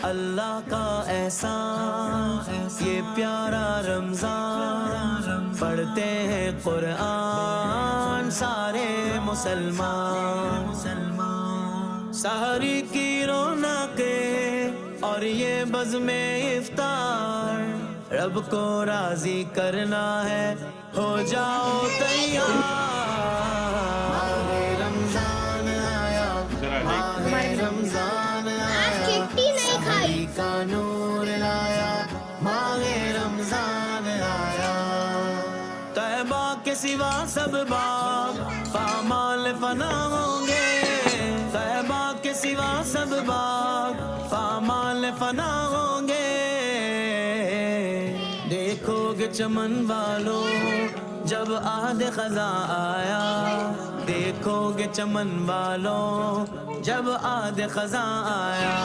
اللہ کا احسان یہ پیارا رمضان، پڑھتے ہیں قرآن سارے مسلمان، سحری کی رونقیں اور یہ بزم افطار، رب کو راضی کرنا ہے ہو جاؤ تیار۔ رمضان آیا، رمضان آیا، سحری کا نور لایا، ماہ رمضان آیا۔ طیبہ کے سوا سب باغ پامال فنا ہوں گے، طیبہ کے سوا سب باغ پامال فنا ہوں گے۔ دیکھو گے چمن والوں جب عہد خزاں آیا، دیکھو گے چمن والوں جب عہد خزاں آیا۔